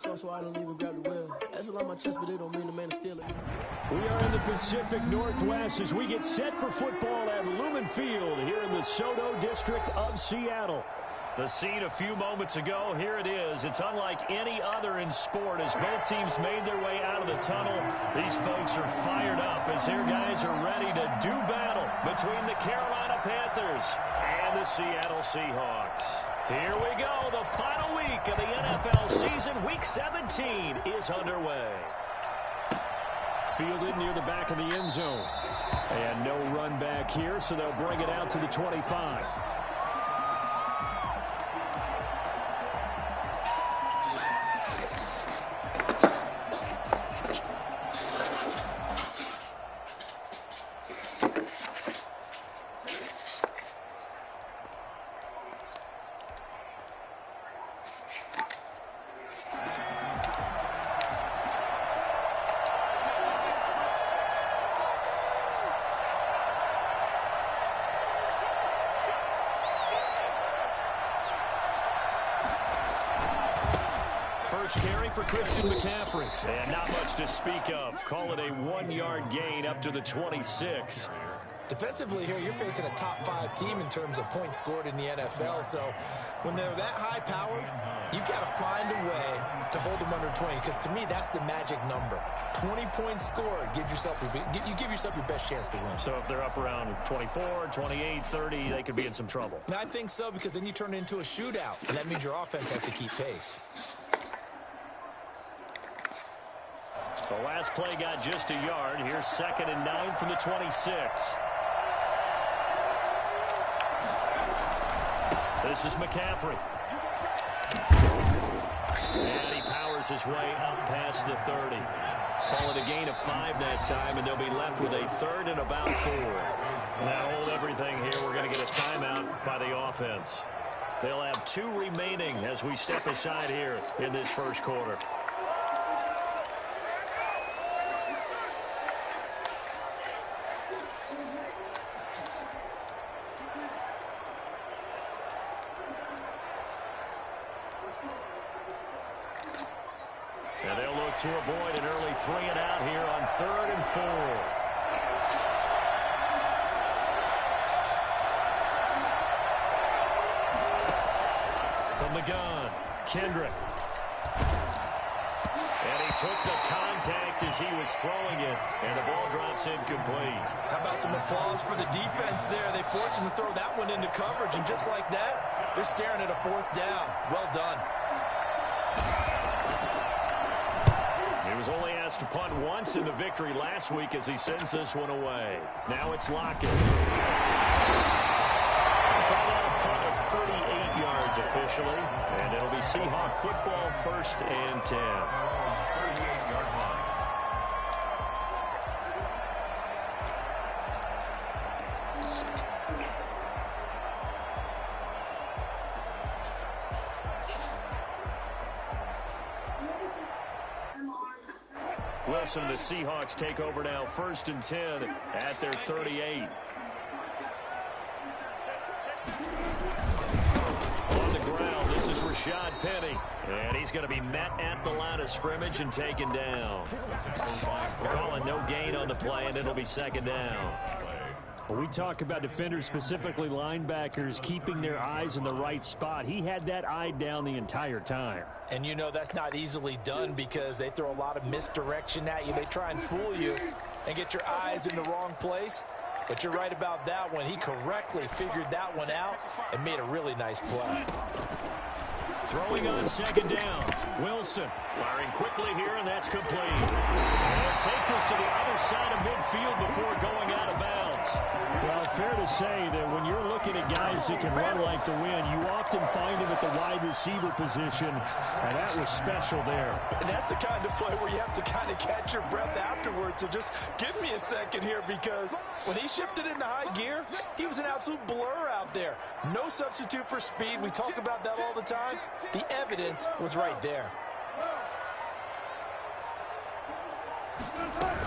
So I don't even grab the wheel. That's a lot on my chest, but it don't mean the man is stealing. We are in the Pacific Northwest as we get set for football at Lumen Field here in the Soto District of Seattle. The scene a few moments ago, here it is. It's unlike any other in sport as both teams made their way out of the tunnel. These folks are fired up as their guys are ready to do battle between the Carolina Panthers and the Seattle Seahawks. Here we go. The final week of the NFL season. Week 17 is underway. Fielded near the back of the end zone. And no run back here, so they'll bring it out to the 25. Carry for Christian McCaffrey. And not much to speak of. Call it a 1-yard gain up to the 26. Defensively here, you're facing a top 5 team in terms of points scored in the NFL. So when they're that high powered, you've got to find a way to hold them under 20. Because to me, that's the magic number. 20 points scored, you give yourself your best chance to win. So if they're up around 24, 28, 30, they could be in some trouble. I think so, because then you turn it into a shootout. And that means your offense has to keep pace. The last play got just a yard. Here's 2nd and 9 from the 26. This is McCaffrey. And he powers his way up past the 30. Call it a gain of 5 that time, and they'll be left with a 3rd and about 4. Now hold everything here. We're going to get a timeout by the offense. They'll have 2 remaining as we step aside here in this first quarter. And they'll look to avoid an early 3-and-out here on 3rd and 4. From the gun, Kendrick. And he took the contact as he was throwing it, and the ball drops incomplete. How about some applause for the defense there? They forced him to throw that one into coverage, and just like that, they're staring at a 4th down. Well done. He was only asked to punt once in the victory last week as he sends this one away. Now it's Lockett. A punt of 38 yards officially, and it'll be Seahawk football 1st and 10. 38-yard line. Wilson and the Seahawks take over now, 1st and 10 at their 38. On the ground, this is Rashad Penny. And he's going to be met at the line of scrimmage and taken down. We're calling no gain on the play, and it'll be 2nd down. We talk about defenders, specifically linebackers, keeping their eyes in the right spot. He had that eye down the entire time. And you know that's not easily done because they throw a lot of misdirection at you. They try and fool you and get your eyes in the wrong place. But you're right about that one. He correctly figured that one out and made a really nice play. Throwing on 2nd down. Wilson firing quickly here, and that's complete. They'll take this to the other side of midfield before going out of bounds. Well, fair to say that when you're looking at guys that can run like the wind, you often find them at the wide receiver position, and that was special there. And that's the kind of play where you have to kind of catch your breath afterwards. So just give me a second here, because when he shifted into high gear, he was an absolute blur out there. No substitute for speed. We talk about that all the time. The evidence was right there.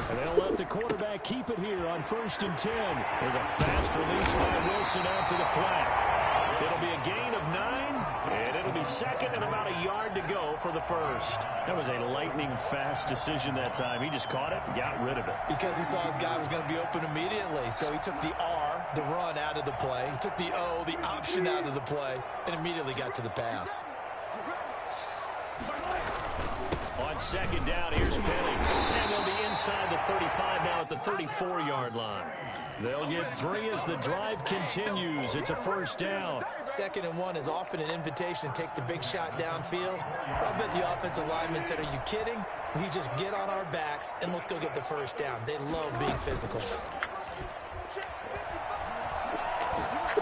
And they'll let the quarterback keep it here on 1st and 10. There's a fast release by Wilson out to the flat. It'll be a gain of 9, and it'll be second and about a yard to go for the first. That was a lightning-fast decision that time. He just caught it and got rid of it. Because he saw his guy was going to be open immediately. So he took the R, the run, out of the play. He took the O, the option, out of the play, and immediately got to the pass. On second down, here's Penny. And they'll be inside the 35 now at the 34-yard line. They'll get 3 as the drive continues. It's a first down. 2nd and 1 is often an invitation to take the big shot downfield. I bet the offensive lineman said, are you kidding? We just get on our backs and let's go get the first down. They love being physical.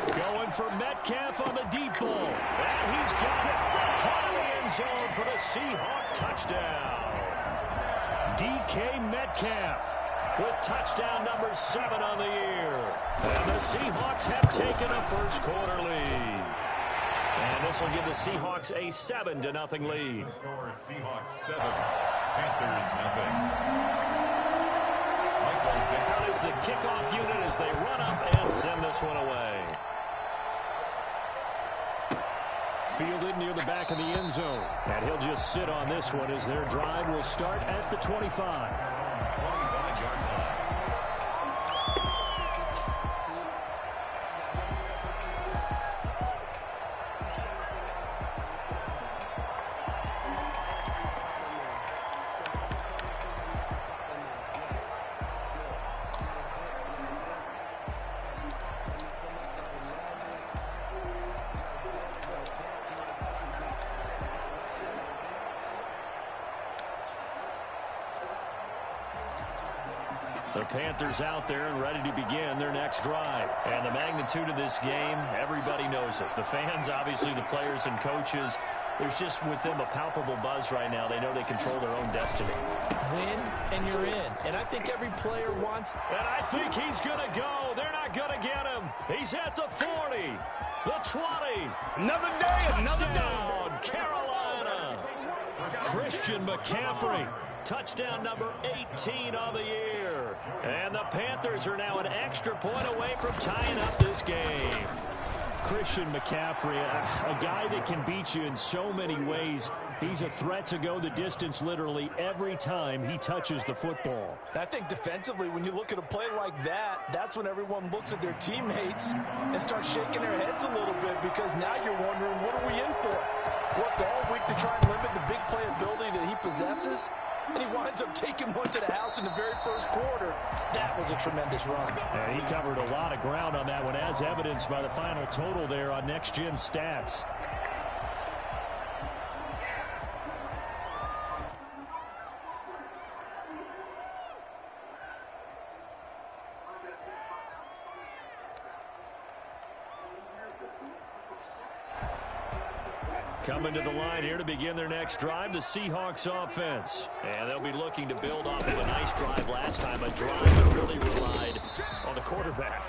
Going for Metcalf on the deep ball. And he's got it. Caught in the end zone for the Seahawk touchdown. DK Metcalf with touchdown number 7 on the year. And the Seahawks have taken a first quarter lead. And this will give the Seahawks a 7-0 lead. Seahawks 7, Panthers nothing. That is the kickoff unit as they run up and send this one away. Fielded near the back of the end zone. And he'll just sit on this one as their drive will start at the 25. 25-yard line. The Panthers out there and ready to begin their next drive. And the magnitude of this game, everybody knows it. The fans, obviously the players and coaches, there's just with them a palpable buzz right now. They know they control their own destiny. Win and you're in. And I think every player wants... And I think he's going to go. They're not going to get him. He's at the 40, the 20. Another day, another day. Touchdown, Carolina. Christian McCaffrey. Touchdown number 18 on the year. And the Panthers are now an extra point away from tying up this game. Christian McCaffrey, a guy that can beat you in so many ways. He's a threat to go the distance literally every time he touches the football. I think defensively, when you look at a play like that, that's when everyone looks at their teammates and starts shaking their heads a little bit, because now you're wondering, what are we in for? Worked all week to try and limit the big play ability that he possesses, and he winds up taking one to the house in the very first quarter. That was a tremendous run. Yeah, he covered a lot of ground on that one, as evidenced by the final total there on Next Gen Stats. Coming to the line here to begin their next drive, the Seahawks offense. And they'll be looking to build off of a nice drive last time, a drive that really relied on the quarterback.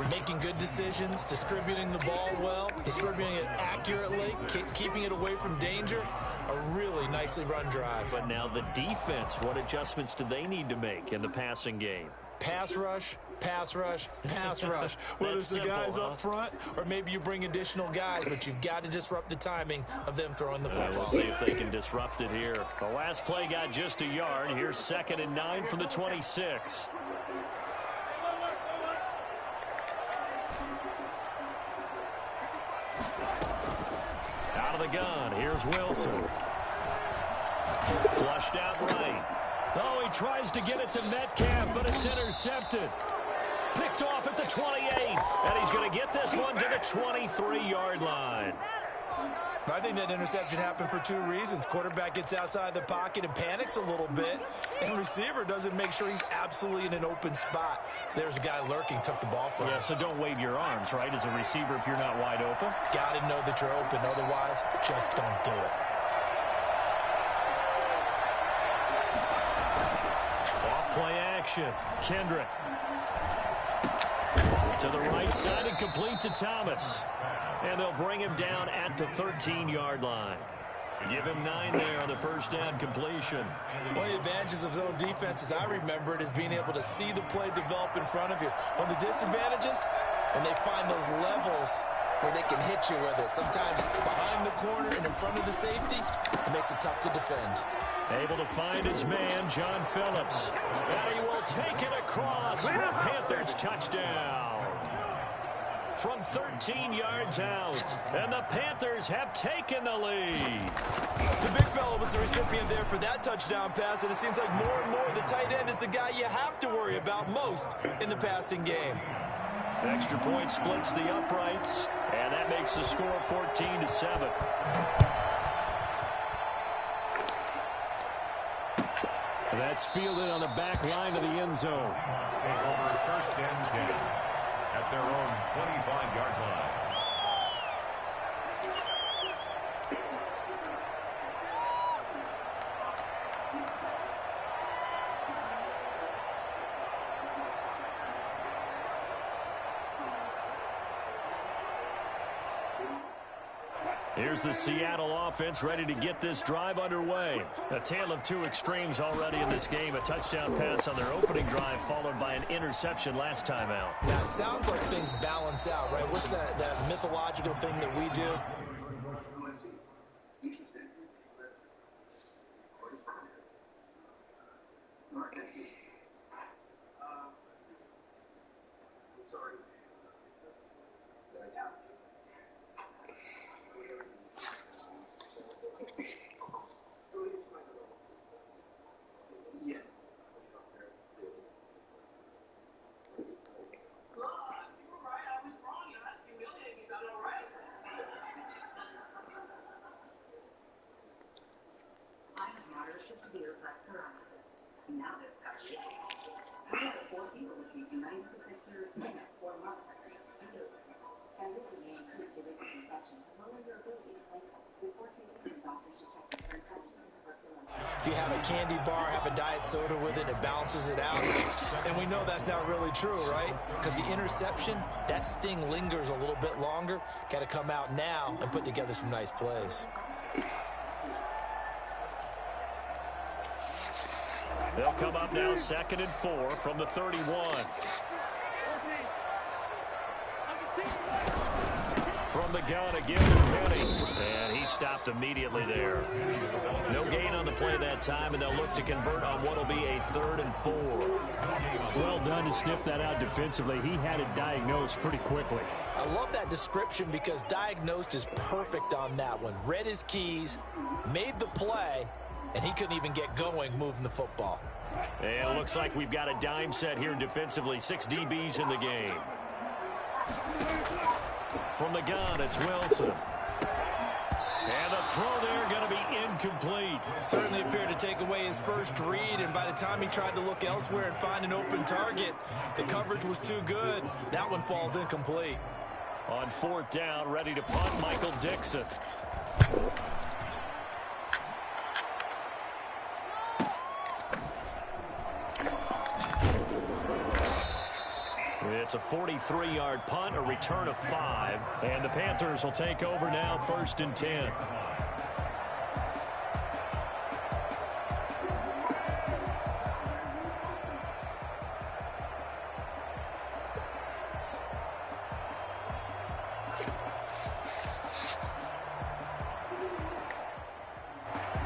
Making good decisions, distributing the ball well, distributing it accurately, keeping it away from danger. A really nicely run drive. But now the defense, what adjustments do they need to make in the passing game? Pass rush, pass rush, pass rush. Whether it's the guys up front or maybe you bring additional guys, but you've got to disrupt the timing of them throwing the football. We'll see if they can disrupt it here. The last play got just a yard. Here's 2nd and 9 from the 26. Out of the gun, here's Wilson. Flushed out right. Oh, he tries to get it to Metcalf, but it's intercepted. Picked off at the 28, and he's going to get this one to the 23-yard line. I think that interception happened for 2 reasons. Quarterback gets outside the pocket and panics a little bit, and receiver doesn't make sure he's absolutely in an open spot. So there's a guy lurking, took the ball from him. Yeah, so don't wave your arms, right, as a receiver if you're not wide open. Got to know that you're open. Otherwise, just don't do it. Play action. Kendrick. To the right side and complete to Thomas. And they'll bring him down at the 13-yard line. Give him 9 there on the first down completion. One of the advantages of zone defense, as I remember it, is being able to see the play develop in front of you. One of the disadvantages, when they find those levels where they can hit you with it. Sometimes behind the corner and in front of the safety, it makes it tough to defend. Able to find his man, John Phillips. And he will take it across for a Panthers touchdown. From 13 yards out, and the Panthers have taken the lead. The big fella was the recipient there for that touchdown pass, and it seems like more and more the tight end is the guy you have to worry about most in the passing game. Extra point splits the uprights, and that makes the score 14-7. That's fielded on the back line of the end zone. Take over first and 10 at their own 25-yard line. Here's the Seattle offense ready to get this drive underway. A tale of two extremes already in this game. A touchdown pass on their opening drive followed by an interception last time out. Now, it sounds like things balance out, right? What's that mythological thing that we do? If you have a candy bar, have a diet soda with it, it balances it out. And we know that's not really true, right? Because the interception, that sting lingers a little bit longer. Got to come out now and put together some nice plays. They'll come up now 2nd and 4 from the 31. From the gun again to Penny. And he stopped immediately there. No gain on the play that time, and they'll look to convert on what will be a 3rd and 4. Well done to sniff that out defensively. He had it diagnosed pretty quickly. I love that description because diagnosed is perfect on that one. Read his keys, made the play, and he couldn't even get going moving the football. And it looks like we've got a dime set here defensively. 6 DBs in the game. From the gun, it's Wilson. And the throw there going to be incomplete. Certainly appeared to take away his first read, and by the time he tried to look elsewhere and find an open target, the coverage was too good. That one falls incomplete. On 4th down, ready to punt, Michael Dixon. It's a 43-yard punt, a return of 5, and the Panthers will take over now 1st and 10.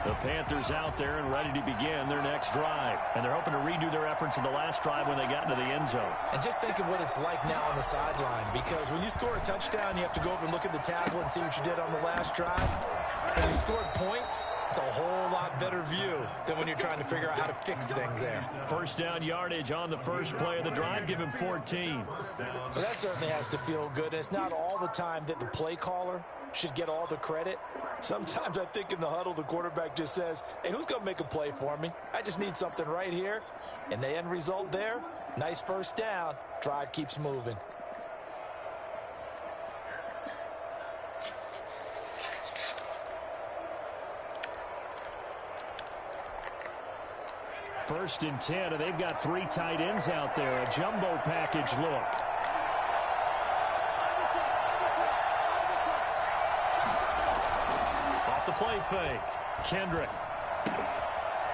The Panthers out there and ready to begin their next drive. And they're hoping to redo their efforts in the last drive when they got into the end zone. And just think of what it's like now on the sideline, because when you score a touchdown, you have to go over and look at the tablet and see what you did on the last drive. When you scored points, it's a whole lot better view than when you're trying to figure out how to fix things there. 1st down yardage on the first play of the drive. Give him 14. Well, that certainly has to feel good. And it's not all the time that the play caller should get all the credit. Sometimes I think in the huddle, the quarterback just says, hey, who's going to make a play for me? I just need something right here. And the end result there, nice 1st down. Drive keeps moving. First and 10, and they've got 3 tight ends out there. A jumbo package look. Off the play fake. Kendrick.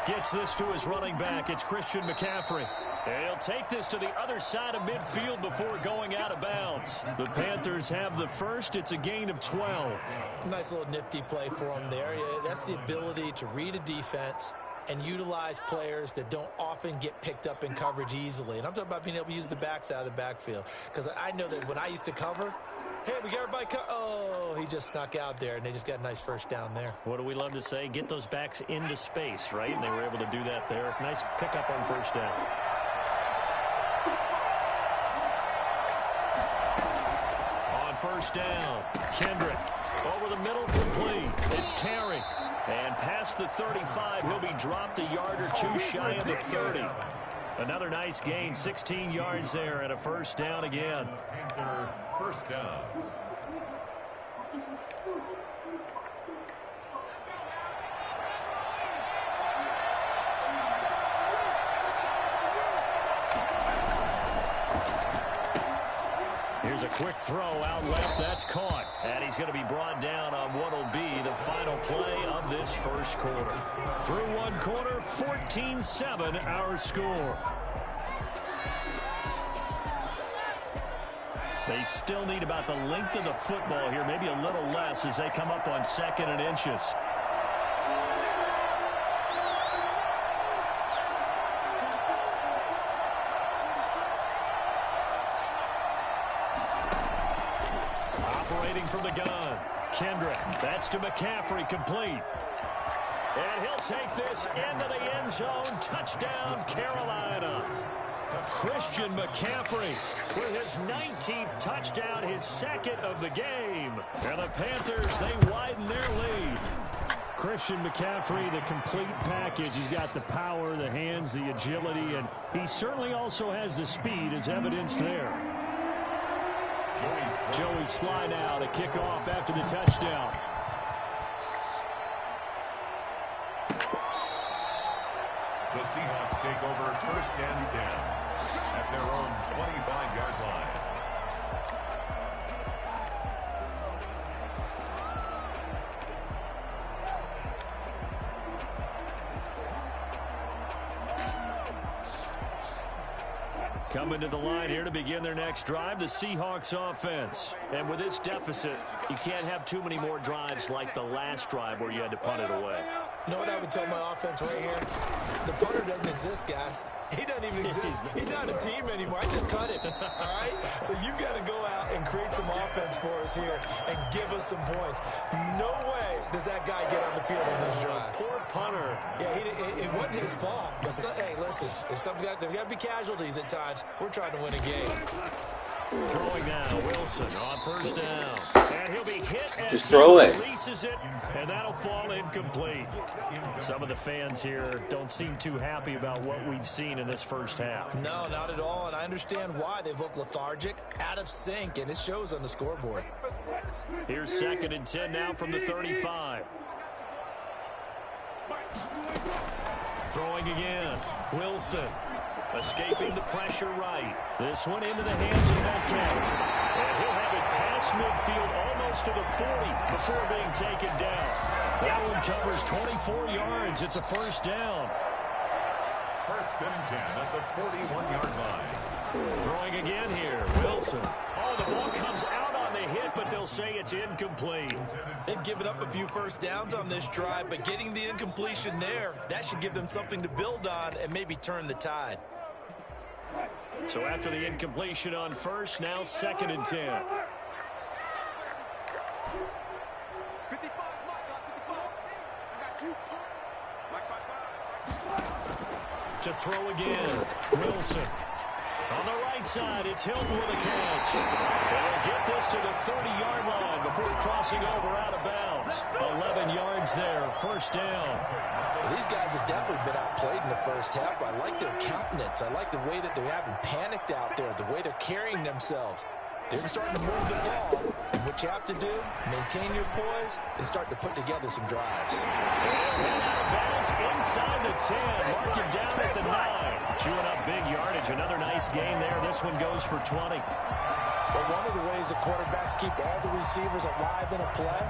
Gets this to his running back. It's Christian McCaffrey. And he'll take this to the other side of midfield before going out of bounds. The Panthers have the first. It's a gain of 12. Nice little nifty play for him there. That's the ability to read a defense and utilize players that don't often get picked up in coverage easily. And I'm talking about being able to use the backs out of the backfield. Because I know that when I used to cover, hey, we got everybody oh, he just snuck out there, and they just got a nice first down there. What do we love to say? Get those backs into space, right? And they were able to do that there. Nice pickup on first down. On first down, Kendrick. Over the middle, complete. It's Terry. And past the 35, he'll be dropped a yard or two shy of the 30. Another nice gain, 16 yards there, and a first down again. First down. Here's a quick throw out left. That's caught. And he's going to be brought down on what will be the final play of this first quarter. Through one quarter, 14-7 our score. They still need about the length of the football here, maybe a little less as they come up on 2nd and inches. Operating from the gun, Kendrick. That's to McCaffrey, complete. And he'll take this into the end zone. Touchdown, Carolina. Christian McCaffrey with his 19th touchdown, his 2nd of the game. And the Panthers, they widen their lead. Christian McCaffrey, the complete package. He's got the power, the hands, the agility, and he certainly also has the speed as evidenced there. Joey slide out, a kickoff after the touchdown. The Seahawks take over 1st and 10 at their own 25-yard line. Coming to the line here to begin their next drive, the Seahawks offense. And with this deficit, you can't have too many more drives like the last drive where you had to punt it away. You know what I would tell my offense right here? The punter doesn't exist, guys. He doesn't even exist. He's not a team anymore. I just cut it, all right? So you've got to go out and create some offense for us here and give us some points. No way does that guy get on the field on this drive. Poor punter. Yeah, it wasn't his fault. But hey, listen, there's got to be casualties at times. We're trying to win a game. Throwing now, Wilson on first down. And he'll be hit as just throw he it. Releases it, and that'll fall incomplete. Some of the fans here don't seem too happy about what we've seen in this first half. No, not at all, and I understand why. They've looked lethargic, out of sync, and it shows on the scoreboard. Here's 2nd and 10 now from the 35. Throwing again, Wilson. Escaping the pressure right. This one into the hands of Metcalf. And he'll have it past midfield almost to the 40 before being taken down. That one covers 24 yards. It's a first down. 1st and 10 at the 41-yard line. Throwing again here, Wilson. Oh, the ball comes out on the hit, but they'll say it's incomplete. They've given up a few first downs on this drive, but getting the incompletion there, that should give them something to build on and maybe turn the tide. So after the incompletion on first, now 2nd and 10. To throw again, Wilson. On the right side, it's Hilton with a catch. They'll get this to the 30-yard line before crossing over out of bounds. 11 yards there, first down. Well, these guys have definitely been outplayed in the first half. I like their countenance. I like the way that they haven't panicked out there, the way they're carrying themselves. They're starting to move the ball. And what you have to do, maintain your poise and start to put together some drives. And out of bounds inside the 10. Mark him down at the 9. Chewing up big yardage. Another nice gain there. This one goes for 20. But one of the ways that quarterbacks keep all the receivers alive in a play,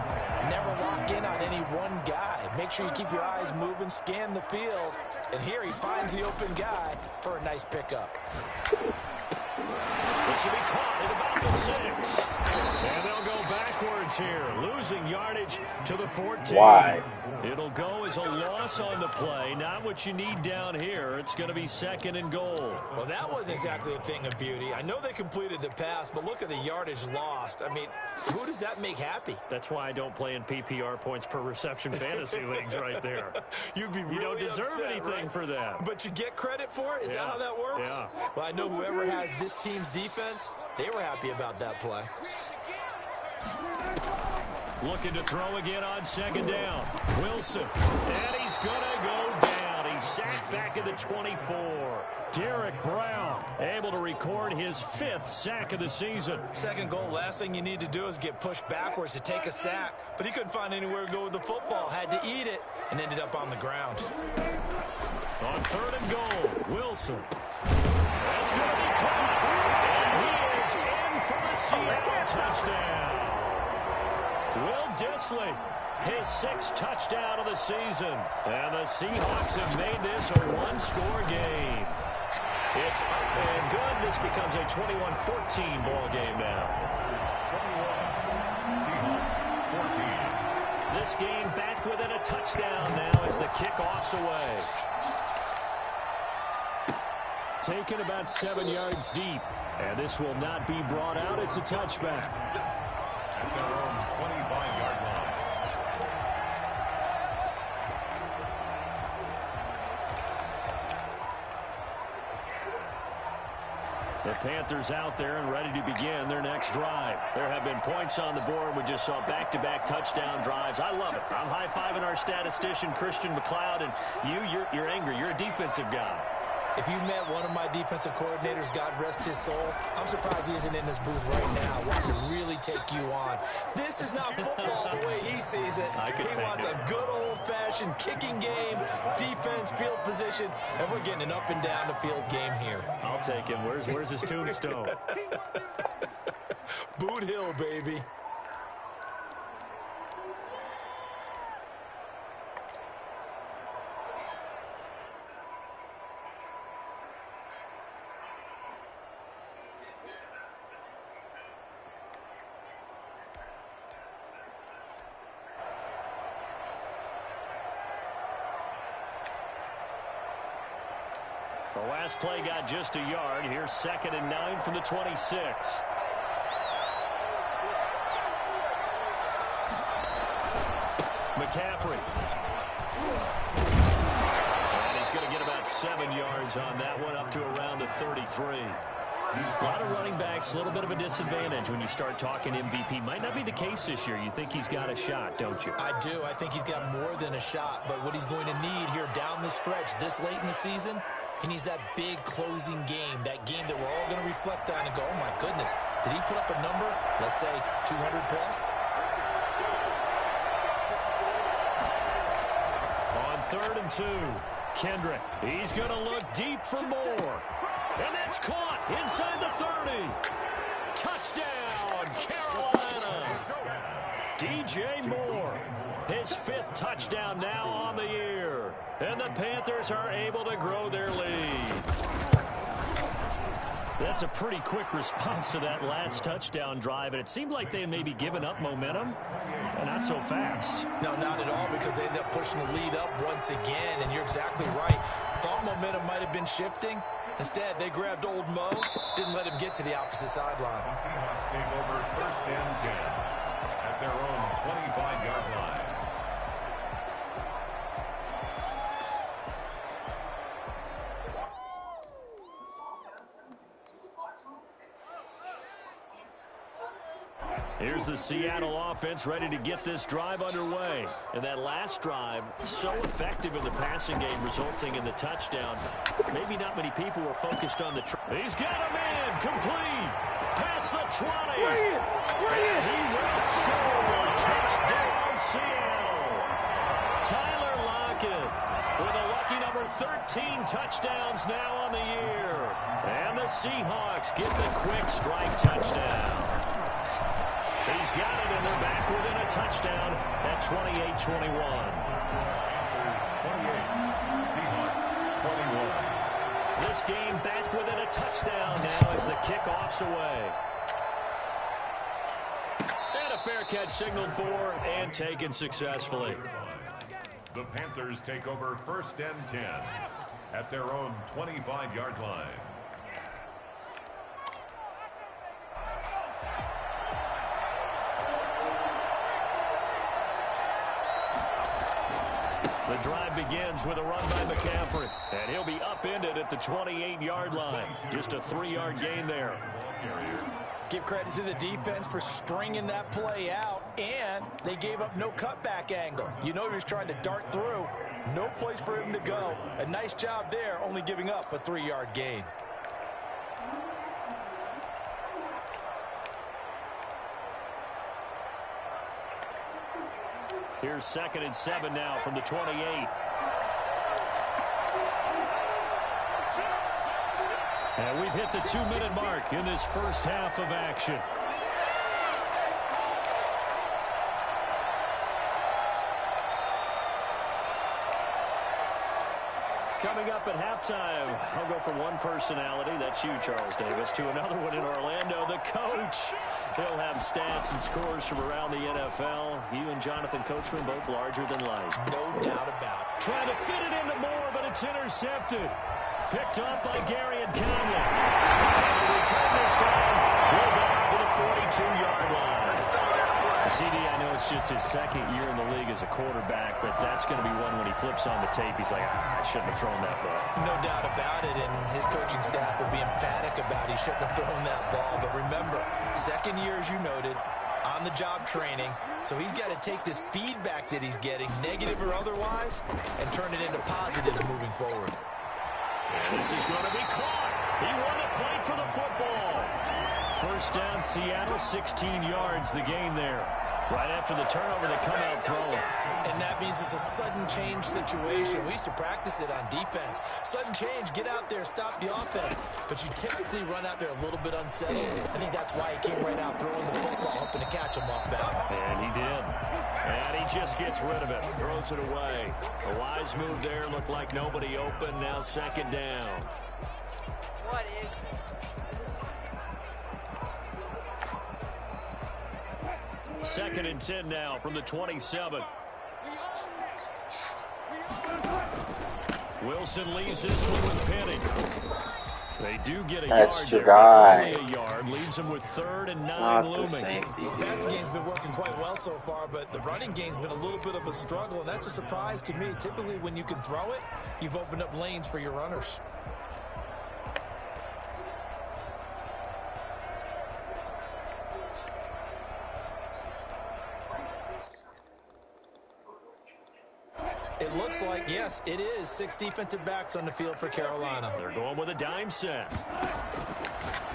never lock in on any one guy. Make sure you keep your eyes moving, scan the field, and here he finds the open guy for a nice pickup. This will be caught at about the 6. And they'll go backwards here, losing yardage to the 14. Why? It'll go as a loss on the play. Not what you need down here. It's going to be 2nd and goal. Well, that wasn't exactly a thing of beauty. I know they completed the pass, but look at the yardage lost. I mean, who does that make happy? That's why I don't play in PPR points per reception fantasy leagues right there. You'd be really You don't deserve upset, anything right? for that. But you get credit for it? Is that how that works? Yeah. Well, I know whoever has this team's defense, they were happy about that play. Looking to throw again on 2nd down. Wilson. And he's going to go down. He's sacked back at the 24. Derek Brown able to record his 5th sack of the season. 2nd goal, last thing you need to do is get pushed backwards to take a sack. But he couldn't find anywhere to go with the football. Had to eat it and ended up on the ground. On 3rd and goal, Wilson. That's going to be caught. And he is in for the Seattle touchdown. Will Dissly, his 6th touchdown of the season. And the Seahawks have made this a one-score game. It's up and good. This becomes a 21-14 ball game now. 21, Seahawks, 14. This game back within a touchdown now as the kickoff's away. Taken about 7 yards deep. And this will not be brought out. It's a touchback. At their own 25-yard line. The Panthers out there and ready to begin their next drive. There have been points on the board. We just saw back-to-back touchdown drives. I love it. I'm high-fiving our statistician, Christian McLeod, and you're angry. You're a defensive guy. If you met one of my defensive coordinators, God rest his soul, I'm surprised he isn't in this booth right now wanting to really take you on. This is not football the way he sees it. He wants a good old-fashioned kicking game, defense, field position, and we're getting an up-and-down-the-field game here. I'll take him. Where's his tombstone? Boot Hill, baby. The last play got just a yard. Here's 2nd and 9 from the 26. McCaffrey. And he's going to get about 7 yards on that one, up to around the 33. A lot of running backs, a little bit of a disadvantage when you start talking MVP. Might not be the case this year. You think he's got a shot, don't you? I do. I think he's got more than a shot. But what he's going to need here down the stretch this late in the season, he needs that big closing game, that game that we're all going to reflect on and go, oh, my goodness, did he put up a number, let's say, 200 plus? On 3rd and 2, Kendrick. He's going to look deep for more. And that's caught inside the 30. Touchdown, Carolina. DJ Moore, his 5th touchdown now on the year. And the Panthers are able to grow their lead. That's a pretty quick response to that last touchdown drive, and it seemed like they had maybe given up momentum, and not so fast. No, not at all, because they ended up pushing the lead up once again, and you're exactly right. Thought momentum might have been shifting. Instead, they grabbed old Mo, didn't let him get to the opposite sideline. The Seahawks take over 1st and 10 at their own 25-yard line. Here's the Seattle offense ready to get this drive underway. And that last drive, so effective in the passing game, resulting in the touchdown. Maybe not many people were focused on the... He's got him in, complete, past the 20. And he will score. Touchdown, Seattle. Tyler Lockett with a lucky number 13 touchdowns now on the year. And the Seahawks get the quick strike touchdown. He's got it, and they're back within a touchdown at 28-21. this game back within a touchdown now as the kickoff's away. And a fair catch signaled for and taken successfully. The Panthers take over 1st and 10 at their own 25-yard line. The drive begins with a run by McCaffrey, and he'll be upended at the 28-yard line. Just a 3-yard gain there. Give credit to the defense for stringing that play out, and they gave up no cutback angle. You know he was trying to dart through. No place for him to go. A nice job there, only giving up a 3-yard gain. Here's 2nd and 7 now from the 28. And we've hit the 2-minute mark in this first half of action. Coming up at halftime, I'll go from one personality, that's you, Charles Davis, to another one in Orlando, the coach. He'll have stats and scores from around the NFL. You and Jonathan Coachman both larger than life. No doubt about it. Trying to fit it into Moore, but it's intercepted. Picked up by Gary and Conley. And the return this time will go to the 42-yard line. CD, I know it's just his 2nd year in the league as a quarterback, but that's going to be one when he flips on the tape. He's like, I shouldn't have thrown that ball. No doubt about it, and his coaching staff will be emphatic about he shouldn't have thrown that ball. But remember, 2nd year, as you noted, on-the-job training, so he's got to take this feedback that he's getting, negative or otherwise, and turn it into positives moving forward. And this is going to be caught. He won the fight for the football. First down, Seattle, 16 yards, the gain there. Right after the turnover, they come out throwing. And that means it's a sudden change situation. We used to practice it on defense. Sudden change, get out there, stop the offense. But you typically run out there a little bit unsettled. I think that's why he came right out throwing the football, hoping to catch him off balance. And he did. And he just gets rid of it, throws it away. A wise move there, looked like nobody open. Now 2nd down. What is it? 2nd and 10 now from the 27. Wilson leaves this one with Penny. They do get a That's yard your guy. Only a yard leaves them with 3rd and 9 Not looming. the safety. The passing game's been working quite well so far, but the running game's been a little bit of a struggle, and that's a surprise to me. Typically, when you can throw it, you've opened up lanes for your runners. It looks like, yes, it is 6 defensive backs on the field for Carolina. They're going with a dime set.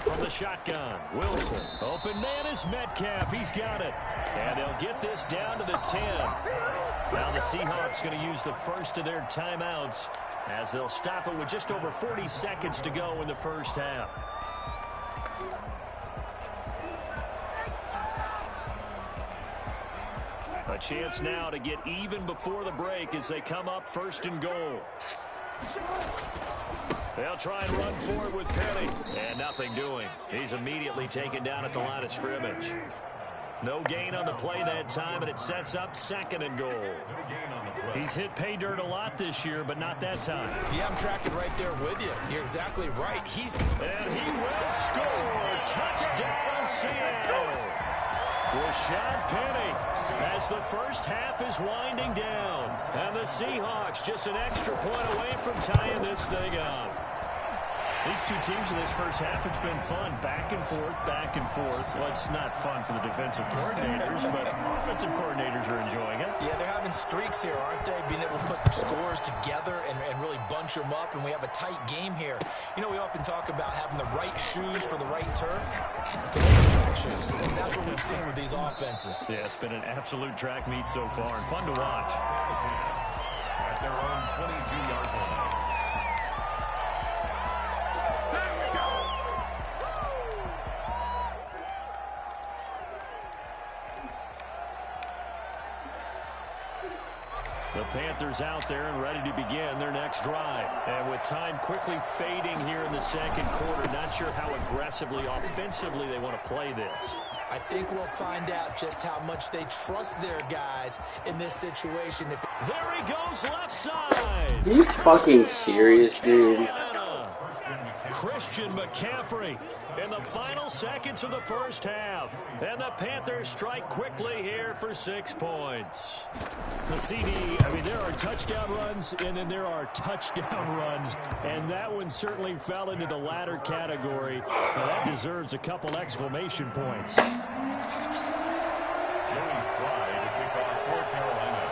From the shotgun, Wilson. Open man is Metcalf. He's got it. And they'll get this down to the 10. Now the Seahawks going to use the first of their timeouts as they'll stop it with just over 40 seconds to go in the first half. A chance now to get even before the break as they come up 1st and goal. They'll try and run forward with Penny. And nothing doing. He's immediately taken down at the line of scrimmage. No gain on the play that time, and it sets up 2nd and goal. He's hit pay dirt a lot this year, but not that time. Yeah, I'm tracking right there with you. You're exactly right. And he will score. Touchdown, Seattle. Rashad Penny as the first half is winding down. And the Seahawks just an extra point away from tying this thing up. These two teams in this first half, it's been fun. Back and forth, back and forth. Well, it's not fun for the defensive coordinators, but offensive coordinators are enjoying it. Yeah, they're having streaks here, aren't they? Being able to put scores together and really bunch them up, and we have a tight game here. You know, we often talk about having the right shoes for the right turf. Today's track shoes. That's what we've seen with these offenses. Yeah, it's been an absolute track meet so far, and fun to watch. At their own 22-yard line. The Panthers out there and ready to begin their next drive. And with time quickly fading here in the second quarter, not sure how aggressively, offensively they want to play this. I think we'll find out just how much they trust their guys in this situation. There he goes left side. Are you fucking serious, dude? Christian McCaffrey in the final seconds of the first half. And the Panthers strike quickly here for 6 points. The CD, I mean, there are touchdown runs, and then there are touchdown runs. And that one certainly fell into the latter category. Now, that deserves a couple exclamation points. Joey Slye to kick off for Carolina.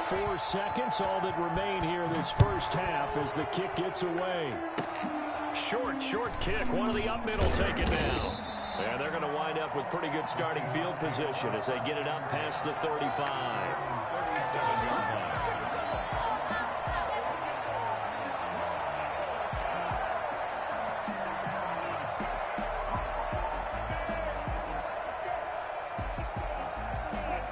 4 seconds, all that remain here this first half as the kick gets away. Short kick. One of the up middle taken down. And they're going to wind up with pretty good starting field position as they get it up past the 35. 37-yard line.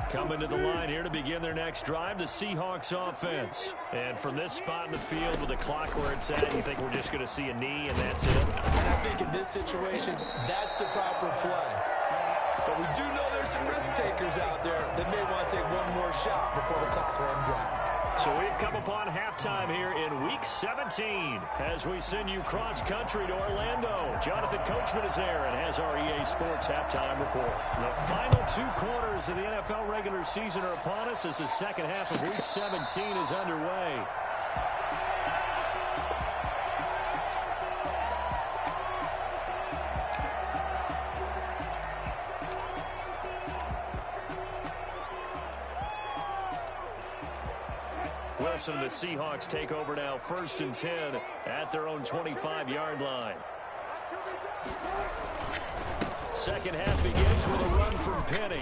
Coming to the line here to begin their next drive, the Seahawks offense. And from this spot in the field with the clock where it's at, you think we're just going to see a knee and that's it? I think in this situation, that's the proper play. But we do know there's some risk takers out there that may want to take one more shot before the clock runs out. So we've come upon halftime here in Week 17 as we send you cross-country to Orlando. Jonathan Coachman is there and has our EA Sports halftime report. The final 2 quarters of the NFL regular season are upon us as the second half of Week 17 is underway. Wilson and the Seahawks take over now, 1st and 10 at their own 25-yard line. Second half begins with a run from Penny.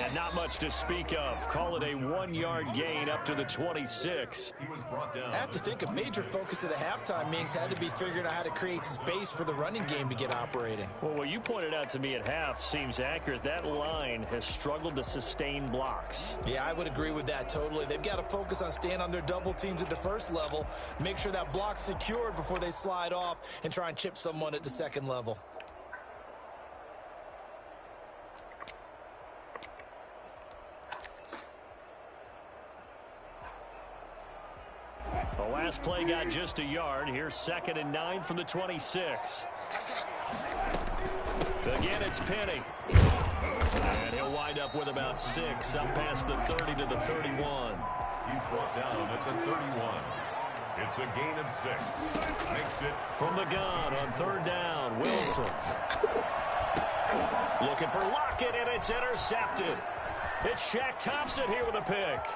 And not much to speak of. Call it a 1-yard gain up to the 26. He was brought down. I have to think a major focus of the halftime meetings had to be figuring out how to create space for the running game to get operating. Well, what you pointed out to me at half seems accurate. That line has struggled to sustain blocks. Yeah, I would agree with that totally. They've got to focus on staying on their double teams at the first level, make sure that block's secured before they slide off and try and chip someone at the second level. The last play got just a yard. Here's 2nd and 9 from the 26. Again, it's Penny. And he'll wind up with about 6 up past the 30 to the 31. He's brought down at the 31. It's a gain of 6. Makes it from the gun on 3rd down. Wilson. Looking for Lockett, and it's intercepted. It's Shaq Thompson here with a pick.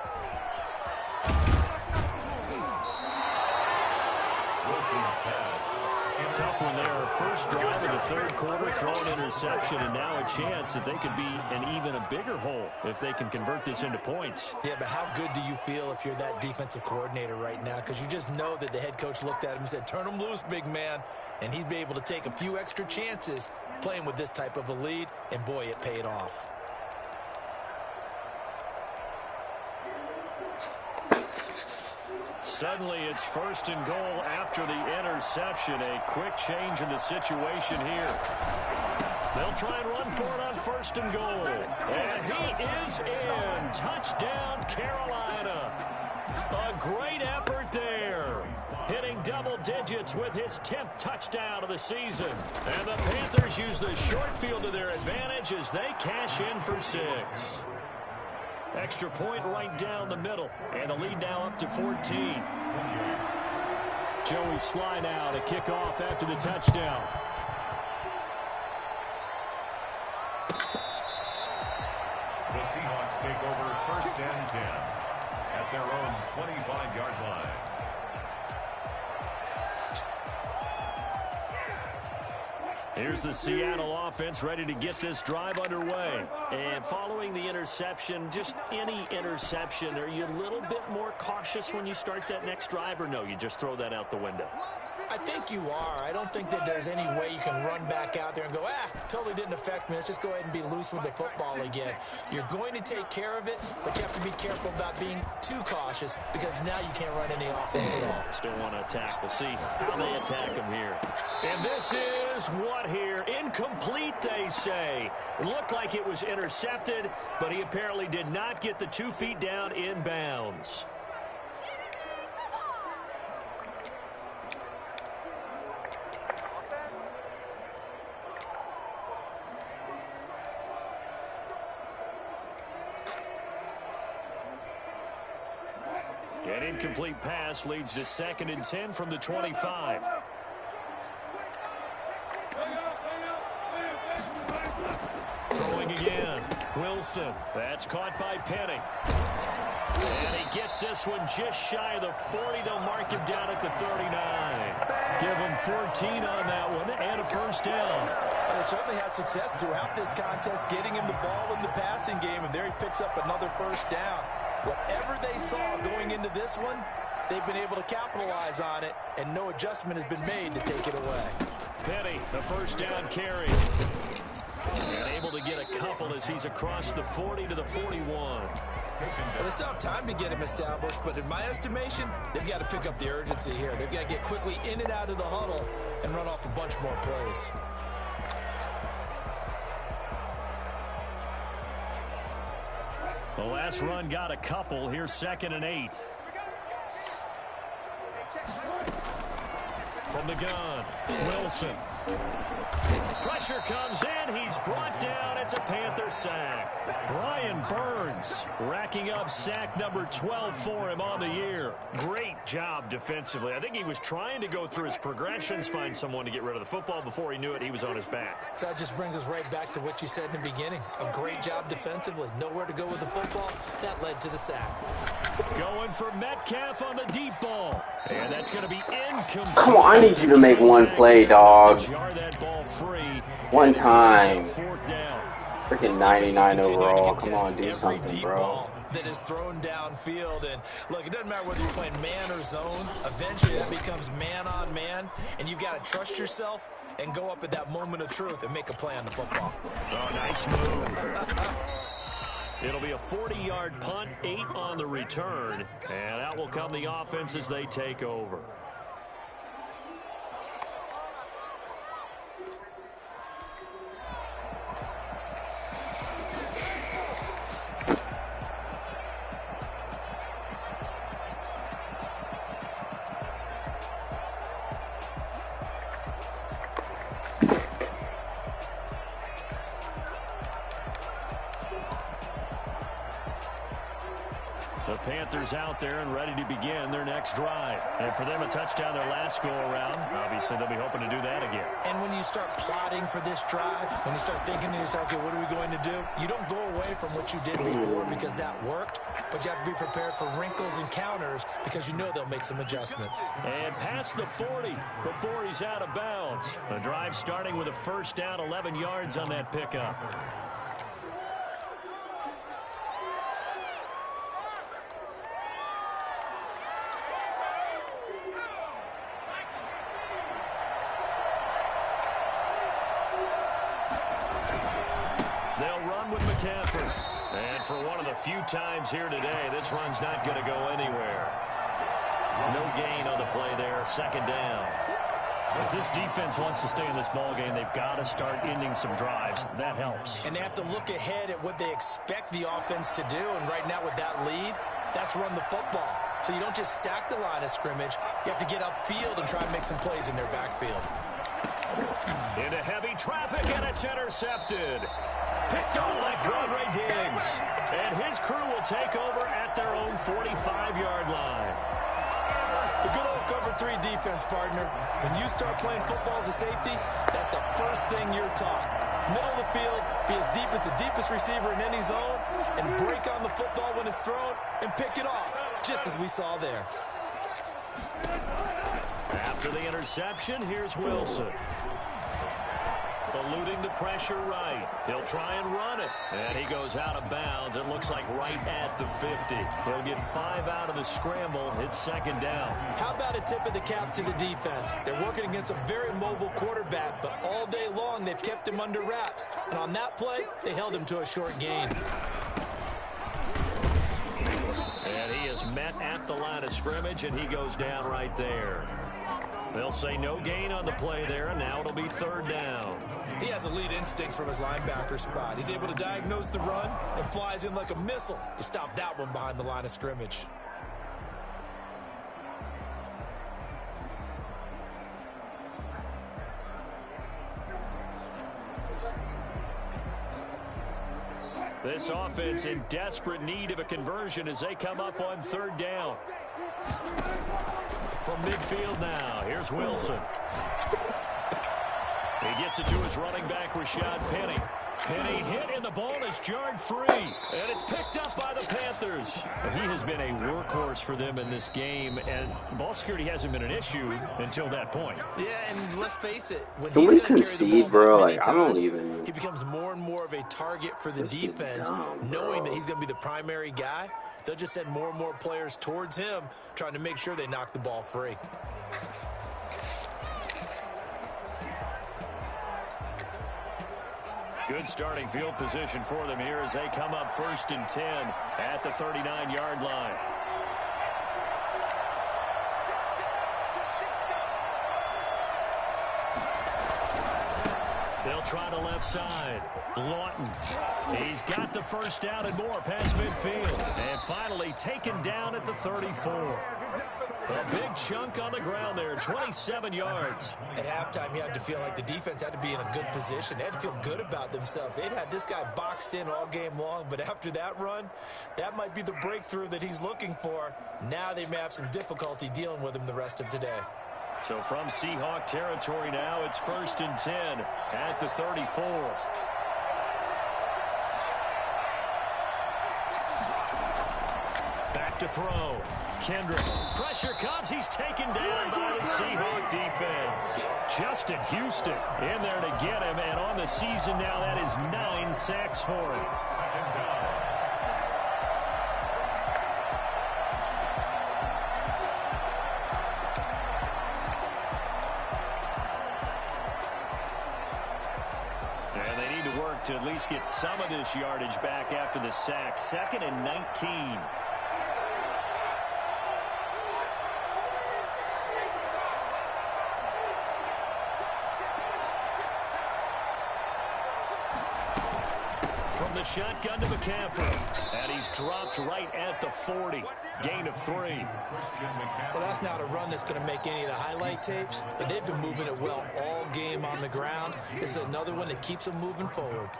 Tough one there. First drive of the 3rd quarter, thrown interception, and now a chance that they could be in even a bigger hole if they can convert this into points. Yeah, but how good do you feel if you're that defensive coordinator right now? Because you just know that the head coach looked at him and said, turn him loose, big man. And he'd be able to take a few extra chances playing with this type of a lead, and boy, it paid off. Suddenly, it's 1st and goal after the interception. A quick change in the situation here. They'll try and run for it on 1st and goal. And he is in. Touchdown, Carolina. A great effort there. Hitting double digits with his 10th touchdown of the season. And the Panthers use the short field to their advantage as they cash in for 6. Extra point right down the middle. And the lead now up to 14. Joey Slye now to kick off after the touchdown. The Seahawks take over 1st and 10 at their own 25-yard line. Here's the Seattle offense ready to get this drive underway. And following the interception, just any interception, are you a little bit more cautious when you start that next drive, or no, you just throw that out the window? I think you are. I don't think that there's any way you can run back out there and go, totally didn't affect me. Let's just go ahead and be loose with the football again. You're going to take care of it, but you have to be careful about being too cautious because now you can't run any offense at all. Still want to attack. We'll see how they attack him here. And this is what here? Incomplete, they say. It looked like it was intercepted, but he apparently did not get the 2 feet down in bounds. An incomplete pass leads to 2nd and 10 from the 25. Throwing again. Wilson. That's caught by Penny. And he gets this one just shy of the 40. They'll mark him down at the 39. Give him 14 on that one and a first down. Well, they certainly had success throughout this contest getting him the ball in the passing game, and there he picks up another first down. Whatever they saw going into this one, they've been able to capitalize on it, and no adjustment has been made to take it away. Penny, the first down carry. And able to get a couple as he's across the 40 to the 41. Well, they still have time to get him established, but in my estimation, they've got to pick up the urgency here. They've got to get quickly in and out of the huddle and run off a bunch more plays. The last run got a couple. Here's 2nd and 8. From the gun, Wilson. Pressure comes in. He's brought down. It's a Panther sack. Brian Burns racking up sack number 12 for him on the year. Great job defensively. I think he was trying to go through his progressions, find someone to get rid of the football. Before he knew it, he was on his back. So that just brings us right back to what you said in the beginning. A great job defensively. Nowhere to go with the football. That led to the sack. Going for Metcalf on the deep ball. And that's going to be incomplete. Come on, I need you to make one play, dog. Jar that ball free. One time. 4th down. Freaking 99 overall. Come on, do something, bro. That is thrown downfield. And look, it doesn't matter whether you're playing man or zone. Eventually that becomes man on man. And you've got to trust yourself and go up at that moment of truth and make a play on the football. Oh, nice move. It'll be a 40-yard punt, 8 on the return. And out will come the offense as they take over. The Panthers out there and ready to begin their next drive. And for them, a touchdown their last go-around. Obviously, they'll be hoping to do that again. And when you start plotting for this drive, when you start thinking to yourself, okay, what are we going to do? You don't go away from what you did before because that worked, but you have to be prepared for wrinkles and counters because you know they'll make some adjustments. And past the 40 before he's out of bounds. The drive starting with a first down, 11 yards on that pickup. And for one of the few times here today, this run's not going to go anywhere. No gain on the play there, 2nd down. If this defense wants to stay in this ballgame, they've got to start ending some drives. That helps. And they have to look ahead at what they expect the offense to do. And right now with that lead, that's run the football. So you don't just stack the line of scrimmage. You have to get upfield and try and make some plays in their backfield. Into heavy traffic, and it's intercepted. Picked up by Broadway Diggs. And his crew will take over at their own 45-yard line. The good old cover 3 defense, partner. When you start playing football as a safety, that's the first thing you're taught. Middle of the field, be as deep as the deepest receiver in any zone, and break on the football when it's thrown and pick it off, just as we saw there. After the interception, here's Wilson. eluding the pressure right. He'll try and run it. And he goes out of bounds. It looks like right at the 50. He'll get 5 out of the scramble. It's second down. How about a tip of the cap to the defense? They're working against a very mobile quarterback, but all day long they've kept him under wraps. And on that play, they held him to a short gain. And he is met at the line of scrimmage, and he goes down right there. They'll say no gain on the play there, and now it'll be third down. He has elite instincts from his linebacker spot. He's able to diagnose the run and flies in like a missile to stop that one behind the line of scrimmage. This offense in desperate need of a conversion as they come up on third down. From midfield now, here's Wilson. He gets it to his running back, Rashad Penny. Penny hit, and the ball is jarred free. And it's picked up by the Panthers. He has been a workhorse for them in this game, and ball security hasn't been an issue until that point. Yeah, and let's face it. When Can he's we gonna carry the concede, ball bro? many Like, I don't times, even... He becomes more and more of a target for the defense, knowing that he's going to be the primary guy. They'll just send more and more players towards him, trying to make sure they knock the ball free. Good starting field position for them here as they come up 1st and 10 at the 39-yard line. They'll try the left side. Lawton. He's got the first down and more past midfield. And finally taken down at the 34. A big chunk on the ground there, 27 yards. At halftime, you had to feel like the defense had to be in a good position. They had to feel good about themselves. They'd had this guy boxed in all game long, but after that run, that might be the breakthrough that he's looking for. Now they may have some difficulty dealing with him the rest of today. So from Seahawk territory now, it's 1st and 10 at the 34. Back to throw. Kendrick. Pressure comes. He's taken down by the Seahawk defense. Justin Houston in there to get him. And on the season now, that is 9 sacks for him. And they need to work to at least get some of this yardage back after the sack. 2nd and 19. From the shotgun to McCaffrey. And he's dropped right at the 40. Gain of 3. Well, that's not a run that's going to make any of the highlight tapes, but they've been moving it well all game on the ground. This is another one that keeps them moving forward.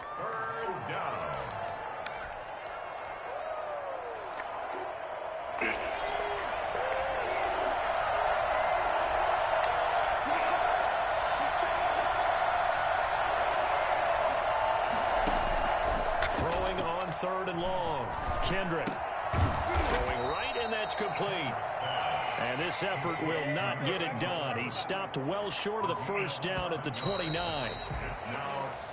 Throwing on 3rd and long. Kendrick. Throwing right, and that's complete. And this effort will not get it done. He stopped well short of the first down at the 29.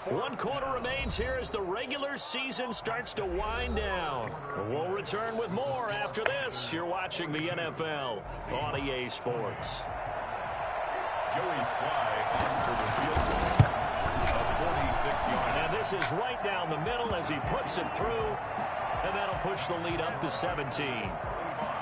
1 quarter remains here as the regular season starts to wind down. We'll return with more after this. You're watching the NFL on EA Sports. Joey Sly for the field goal of 46 yards. And this is right down the middle as he puts it through. And that'll push the lead up to 17.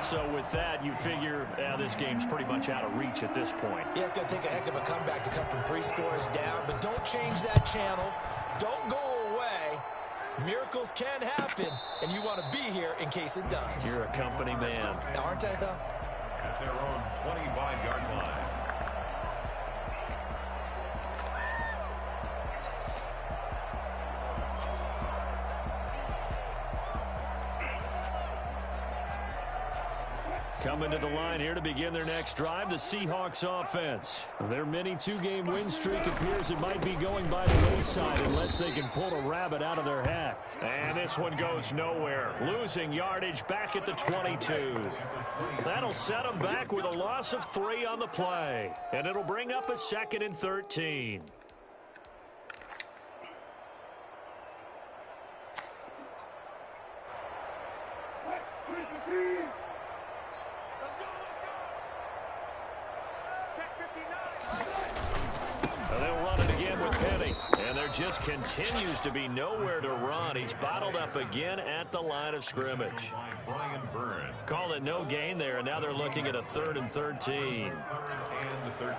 So with that, you figure this game's pretty much out of reach at this point. Yeah, it's going to take a heck of a comeback to come from 3 scores down, but don't change that channel. Don't go away. Miracles can happen, and you want to be here in case it does. You're a company man. Aren't I, though? At their own 25-yard line. Coming to the line here to begin their next drive, the Seahawks offense. Their mini 2-game win streak appears it might be going by the wayside unless they can pull a rabbit out of their hat. And this one goes nowhere. Losing yardage back at the 22. That'll set them back with a loss of 3 on the play. And it'll bring up a 2nd and 13. there just continues to be nowhere to run. He's bottled up again at the line of scrimmage. Call it no gain there, and now they're looking at a 3rd and 13. 3rd and 13.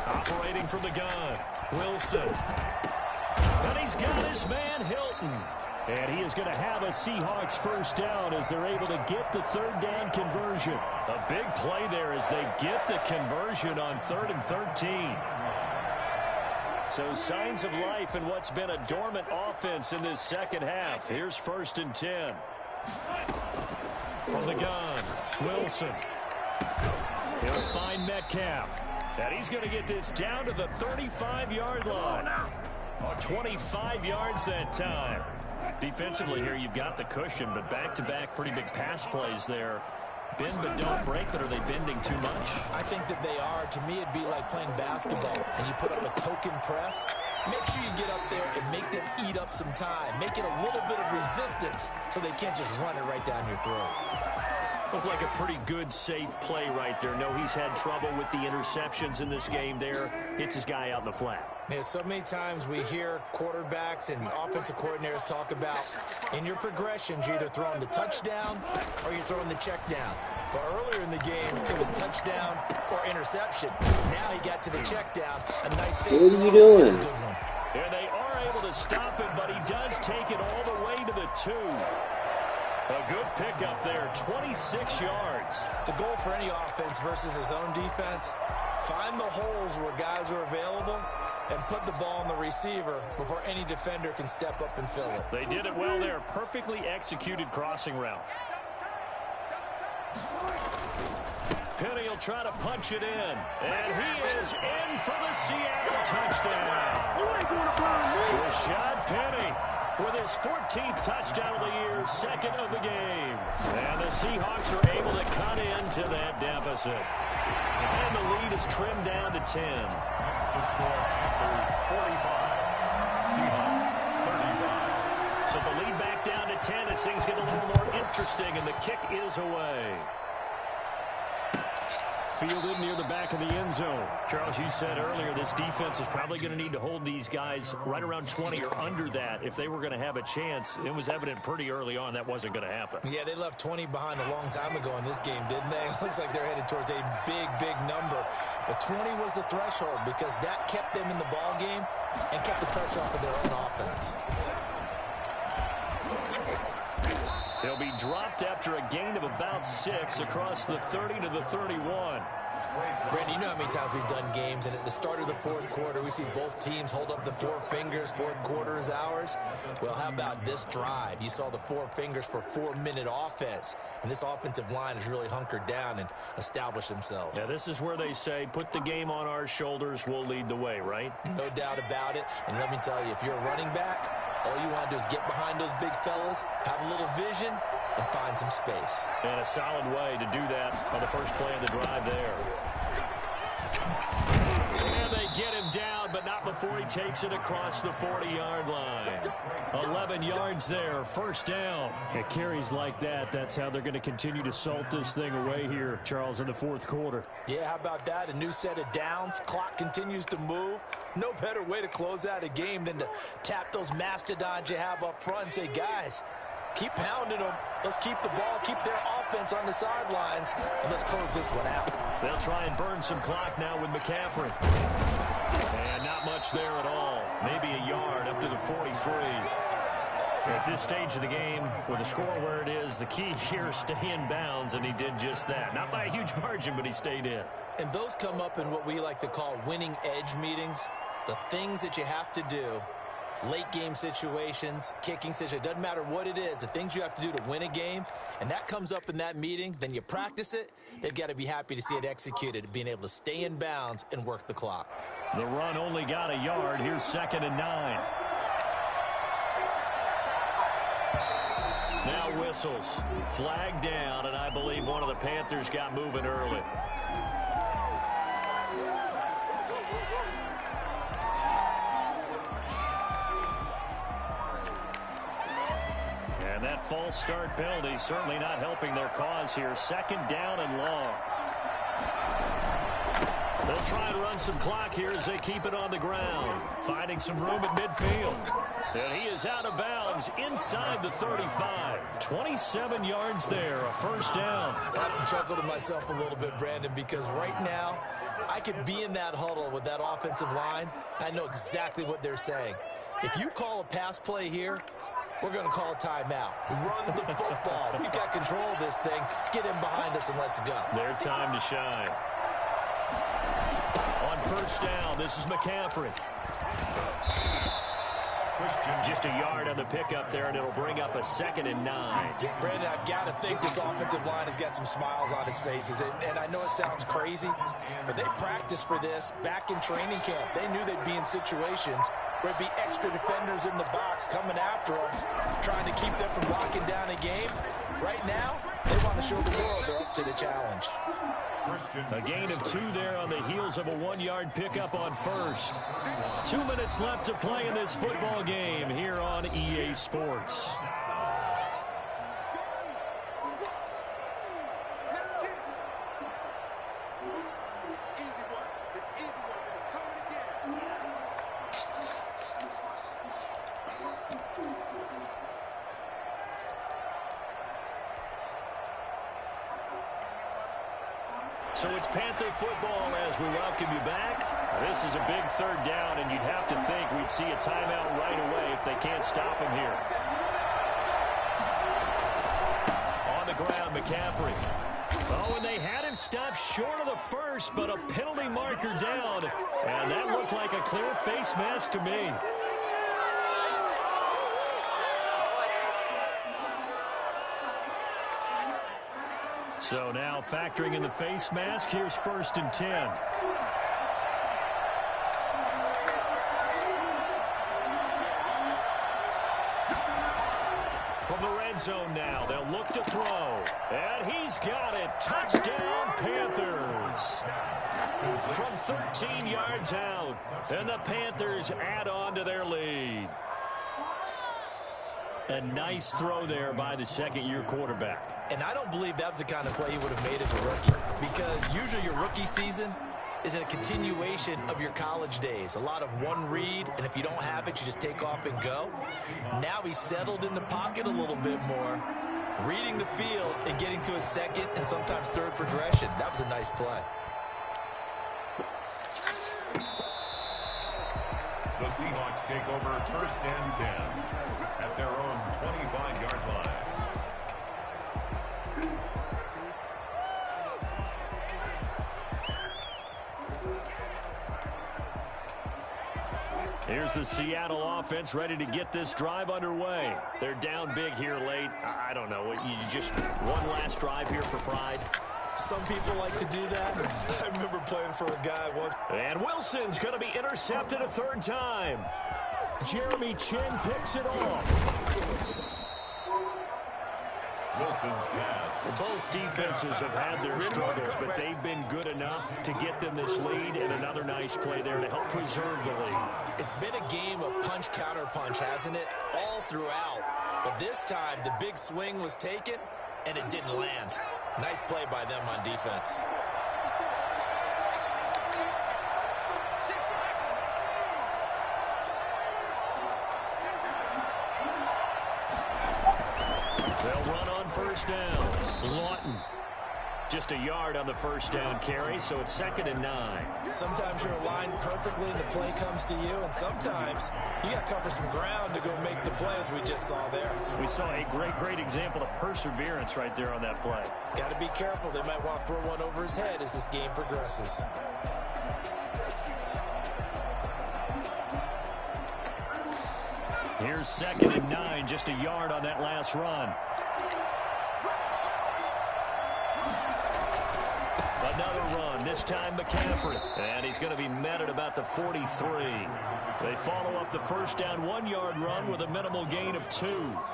Operating from the gun, Wilson. And he's got his man, Hilton. And he is going to have a Seahawks first down as they're able to get the 3rd down conversion. A big play there as they get the conversion on 3rd and 13. So signs of life in what's been a dormant offense in this second half. Here's 1st and 10. From the gun, Wilson. He'll find Metcalf. And he's going to get this down to the 35-yard line. 25 yards that time. Defensively here, you've got the cushion, but back-to-back pretty big pass plays there. Bend but don't break, but are they bending too much? I think that they are. To me, it'd be like playing basketball. When you put up a token press, make sure you get up there and make them eat up some time. Make it a little bit of resistance so they can't just run it right down your throat. Looked like a pretty good, safe play right there. No, he's had trouble with the interceptions in this game there. Hits his guy out in the flat. Yeah, so many times we hear quarterbacks and offensive coordinators talk about in your progressions, you're either throwing the touchdown or you're throwing the check down. But earlier in the game, it was touchdown or interception. Now he got to the check down. A nice save. What are you doing? And they are able to stop him, but he does take it all the way to the 2. A good pickup there, 26 yards. The goal for any offense versus his own defense, find the holes where guys are available and put the ball on the receiver before any defender can step up and fill it. They did it well there. Perfectly executed crossing route. Penny will try to punch it in. And he is in for the Seattle touchdown. You ain't gonna burn me. Rashad Penny with his 14th touchdown of the year, 2nd of the game. And the Seahawks are able to cut into that deficit. And the lead is trimmed down to 10. That's the score. Panthers 45. Seahawks 35. So the lead back down to 10 as things get a little more interesting, and the kick is away. Fielded near the back of the end zone. Charles, you said earlier this defense is probably going to need to hold these guys right around 20 or under that if they were going to have a chance. It was evident pretty early on that wasn't going to happen. Yeah, they left 20 behind a long time ago in this game, didn't they? It looks like they're headed towards a big, big number. But 20 was the threshold because that kept them in the ball game and kept the pressure off of their own offense. He'll be dropped after a gain of about 6 across the 30 to the 31. Brandon, you know how many times we've done games, and at the start of the 4th quarter, we see both teams hold up the 4 fingers, 4th quarter is ours. Well, how about this drive? You saw the 4 fingers for 4-minute offense, and this offensive line has really hunkered down and established themselves. Yeah, this is where they say, put the game on our shoulders, we'll lead the way, right? No doubt about it, and let me tell you, if you're a running back, all you want to do is get behind those big fellas, have a little vision, and find some space. And a solid way to do that on the first play of the drive there. And they get him down, but not before he takes it across the 40-yard line. 11 yards there, first down. It carries like that. That's how they're going to continue to salt this thing away here, Charles, in the 4th quarter. Yeah, how about that? A new set of downs. Clock continues to move. No better way to close out a game than to tap those mastodons you have up front and say, guys, keep pounding them. Let's keep the ball, keep their offense on the sidelines, and let's close this one out. They'll try and burn some clock now with McCaffrey. And not much there at all. Maybe a yard up to the 43. At this stage of the game, with the score where it is, the key here is stay in bounds, and he did just that. Not by a huge margin, but he stayed in. And those come up in what we like to call winning edge meetings. The things that you have to do, late game situations, kicking situations, doesn't matter what it is, the things you have to do to win a game, and that comes up in that meeting, then you practice it, they've got to be happy to see it executed, being able to stay in bounds and work the clock. The run only got a yard. Here's 2nd and 9. Now whistles. Flag down, and I believe one of the Panthers got moving early. false start penalty certainly not helping their cause here. Second down and long. They'll try and run some clock here as they keep it on the ground. Finding some room at midfield. And he is out of bounds inside the 35. 27 yards there, a first down. I have to chuckle to myself a little bit, Brandon, because right now I could be in that huddle with that offensive line. I know exactly what they're saying. If you call a pass play here, we're going to call a timeout. Run the football. We've got control of this thing. Get in behind us and let's go. Their time to shine. On first down, this is McCaffrey. Just a yard on the pickup there, and it'll bring up a 2nd and 9. Brandon, I've got to think this offensive line has got some smiles on its faces. And I know it sounds crazy, but they practiced for this back in training camp. They knew they'd be in situations where there'd be extra defenders in the box coming after them, trying to keep them from locking down a game. Right now, they want to show the world they're up to the challenge. A gain of 2 there on the heels of a 1-yard pickup on first. 2 minutes left to play in this football game here on EA Sports. So it's Panther football as we welcome you back. This is a big third down, and you'd have to think we'd see a timeout right away if they can't stop him here. On the ground, McCaffrey. Oh, and they had him stopped short of the first, but a penalty marker down. And that looked like a clear face mask to me. So now factoring in the face mask, here's 1st and 10. From the red zone now, they'll look to throw. And he's got it. Touchdown, Panthers. From 13 yards out. And the Panthers add on to their lead. A nice throw there by the second-year quarterback. And I don't believe that was the kind of play he would have made as a rookie, because usually your rookie season is a continuation of your college days. A lot of one read, and if you don't have it, you just take off and go. Now he's settled in the pocket a little bit more, reading the field and getting to a second and sometimes third progression. That was a nice play. The Seahawks take over 1st and 10 at their own 25-yard line. Here's the Seattle offense ready to get this drive underway. They're down big here late. I don't know. You just one last drive here for pride. Some people like to do that. I remember playing for a guy once. And Wilson's going to be intercepted a 3rd time. Jeremy Chin picks it off. Wilson's pass. Both defenses have had their struggles, but they've been good enough to get them this lead, and another nice play there to help preserve the lead. It's been a game of punch-counter-punch, hasn't it? All throughout. But this time, the big swing was taken, and it didn't land. Nice play by them on defense. They'll run on first down. Lawton. Just a yard on the first down carry, so it's 2nd and 9. Sometimes you're aligned perfectly and the play comes to you, and sometimes you got to cover some ground to go make the play, as we just saw there. We saw a great example of perseverance right there on that play. Got to be careful. They might want to throw one over his head as this game progresses. Here's 2nd and 9, just a yard on that last run. Another run, this time McCaffrey. And he's going to be met at about the 43. They follow up the first down 1-yard run with a minimal gain of 2.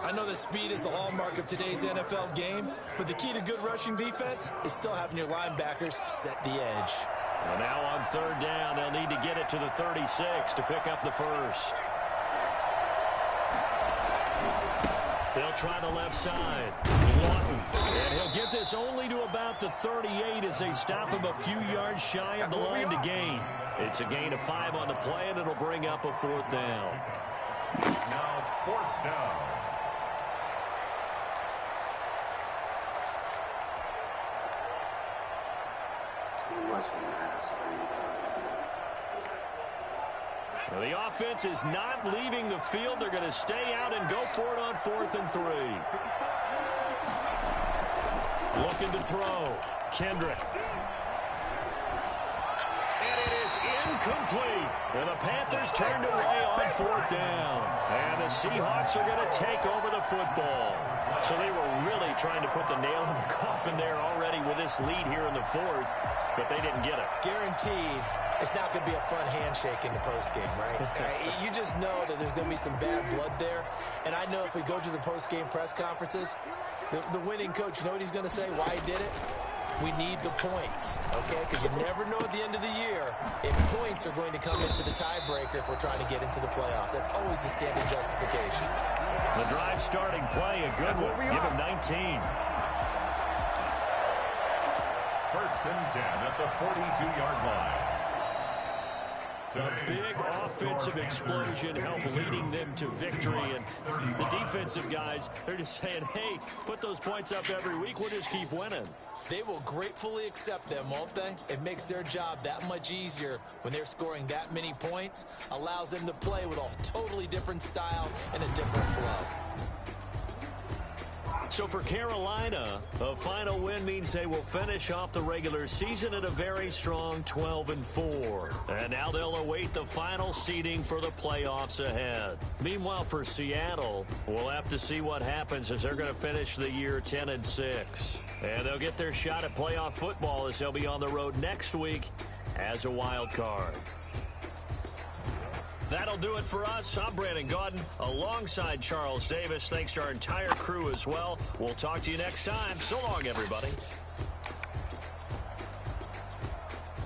I know that speed is the hallmark of today's NFL game, but the key to good rushing defense is still having your linebackers set the edge. Well, now on 3rd down, they'll need to get it to the 36 to pick up the first. They'll try the left side. Lawton. And he'll get this only to about the 38 as they stop him a few yards shy of the line to gain. It's a gain of 5 on the play, and it'll bring up a 4th down. Now 4th down. Well, the offense is not leaving the field. They're going to stay out and go for it on 4th and 3. Looking to throw. Kendrick. And it is incomplete. And the Panthers turned away on 4th down. And the Seahawks are going to take over the football. So they were really trying to put the nail in the coffin there already with this lead here in the 4th, but they didn't get it. Guaranteed it's not going to be a fun handshake in the postgame, right? You just know that there's going to be some bad blood there. And I know if we go to the postgame press conferences, the winning coach, you know what he's going to say, why he did it? We need the points, okay? Because you never know at the end of the year if points are going to come into the tiebreaker if we're trying to get into the playoffs. That's always the standard justification. The drive starting play, a good one. Give him 19. 1st and 10 at the 42-yard line. A big offensive explosion helped leading them to victory. And the defensive guys, they're just saying, hey, put those points up every week. We'll just keep winning. They will gratefully accept them, won't they? It makes their job that much easier when they're scoring that many points. Allows them to play with a totally different style and a different flow. So for Carolina, a final win means they will finish off the regular season at a very strong 12-4. And now they'll await the final seeding for the playoffs ahead. Meanwhile, for Seattle, we'll have to see what happens as they're going to finish the year 10-6. And they'll get their shot at playoff football as they'll be on the road next week as a wild card. That'll do it for us. I'm Brandon Gaudin alongside Charles Davis. Thanks to our entire crew as well. We'll talk to you next time. So long, everybody.